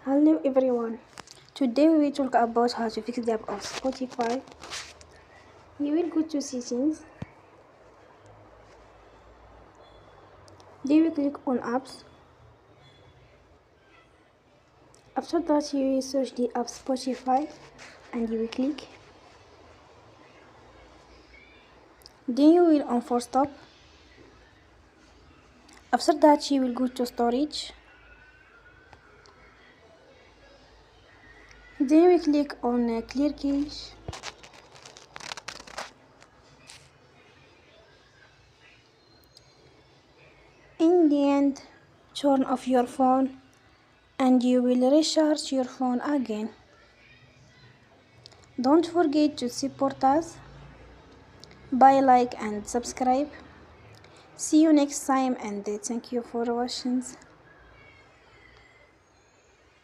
Hello everyone. Today we will talk about how to fix the app of Spotify. You will go to settings. Then we click on apps. After that you will search the app Spotify and you will click. Then you will on force stop. After that you will go to storage. Then we click on clear cache. In the end, turn off your phone and you will recharge your phone again. Don't forget to support us by like and subscribe. See you next time and thank you for watching.